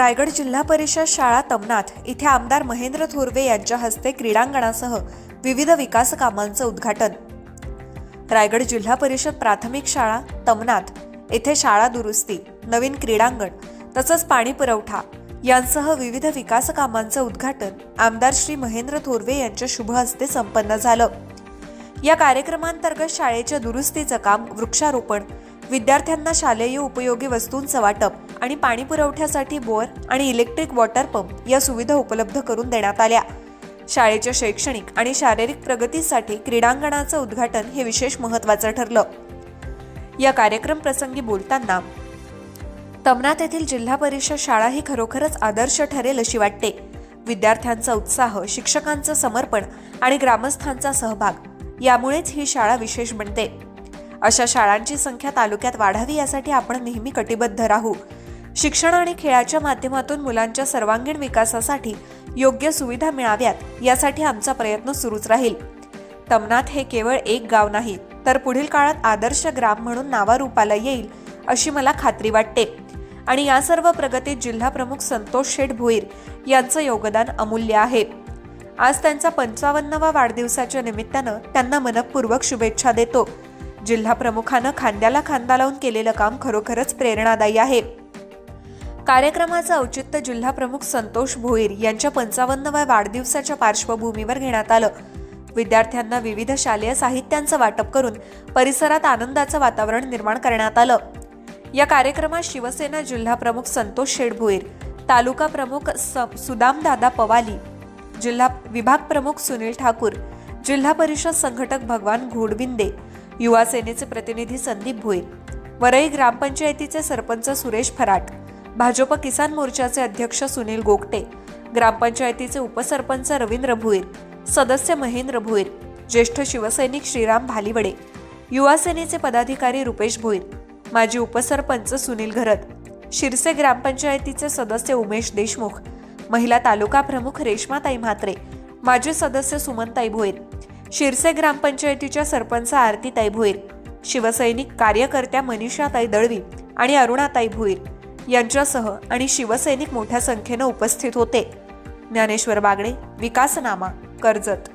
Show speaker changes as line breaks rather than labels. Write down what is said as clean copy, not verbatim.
रायगड जिल्हा परिषद शाळा तमनाथ इथे आमदार महेंद्र थोरवे यांच्या हस्ते क्रीडांगणासह विविध विकास कामांचं उद्घाटन। रायगड जिल्हा परिषद प्राथमिक शाळा तमनाथ येथे शाळा दुरुस्ती, नवीन क्रीडांगण तसंच पाणी पुरवठा यांसह विविध विकास कामांचं उद्घाटन आमदार श्री महेंद्र थोरवे यांच्या शुभ हस्ते संपन्न झालं। या कार्यक्रमांतर्गत शाळेच्या दुरुस्तीचं काम, वृक्षारोपण, विद्यार्थ्यांना शालेय उपयोगी वस्तूंचं वाटप आणि पाणी पुरवठ्यासाठी बोअर आणि इलेक्ट्रिक वॉटर पंप या सुविधा उपलब्ध करून देण्यात आल्या। शाळेच्या शैक्षणिक आणि शारीरिक प्रगतीसाठी क्रीडांगणाचं उद्घाटन हे विशेष महत्त्वाचं ठरलं। या कार्यक्रम प्रसंगी बोलताना तमनाथ येथील जिल्हा परिषद शाळा ही खरोखरच आदर्श ठरेल अशी वाटते। विद्यार्थ्यांचा उत्साह, शिक्षकांचं समर्पण आणि ग्रामस्थांचा सहभाग यामुळेच ही शाळा विशेष बनते। अशा शाळांची संख्या तालुक्यात वाढावी यासाठी आपण नेहमी कटिबद्ध राहू। शिक्षण आणि खेळाच्या माध्यमातून मुलांच्या सर्वांगीण विकासासाठी योग्य सुविधा मिळाव्यात यासाठी आमचा प्रयत्न सुरूच राहील। तमनाथ हे केवळ एक गाव नाही, तर पुढील काळात आदर्श ग्राम म्हणून नावारूपाला येईल अशी मला खात्री वाटते आणि या सर्व प्रगतीत जिल्हा प्रमुख संतोष शेठ भोईर यांचं योगदान अमूल्य आहे। आज त्यांचा 55वा वाढदिवसाच्या निमित्तानं त्यांना मनपूर्वक शुभेच्छा देतो। जिल्हा प्रमुखानं खांद्याला खांदा लावून केलेलं काम खरोखरच प्रेरणादायी आहे। कार्यक्रमाचं औचित्य जिल्हा प्रमुख संतोष भोईर यांच्या 55व्या वाढदिवसाच्या पार्श्वभूमीवर घेण्यात आलं। विद्यार्थ्यांना विविध शालेय साहित्यांचं वाटप करून परिसरात आनंदाचं वातावरण निर्माण करण्यात आलं। या कार्यक्रमात शिवसेना जिल्हा प्रमुख संतोष शेठ भोईर, तालुका प्रमुख सुदामदादा पवाली, जिल्हा विभाग प्रमुख सुनील ठाकूर, जिल्हा परिषद संघटक भगवान घोडबिंदे, युवा सेनेचे प्रतिनिधी संदीप भोईर, वरई ग्रामपंचायतीचे सरपंच सुरेश फराट, भाजप किसान मोर्चाचे अध्यक्ष सुनील गोगटे, ग्रामपंचायतीचे उपसरपंच रवींद्र भोईर, सदस्य महेंद्र भोईर, ज्येष्ठ शिवसैनिक श्रीराम भालीवडे, युवा सेनेचे पदाधिकारी रुपेश भोईर, माजी उपसरपंच सुनील घरत, शिरसे ग्रामपंचायतीचे सदस्य उमेश देशमुख, महिला तालुका प्रमुख रेश्माताई म्हात्रे, माजी सदस्य सुमनताई भोईर, शिरसे ग्रामपंचायतीच्या सरपंच आरतीताई भोईर, शिवसैनिक कार्यकर्त्या मनीषाताई दळवी आणि अरुणाताई भोईर यांच्यासह आणि शिवसैनिक मोठ्या संख्येने उपस्थित होते। ज्ञानेश्वर बागडे, विकासनामा, कर्जत।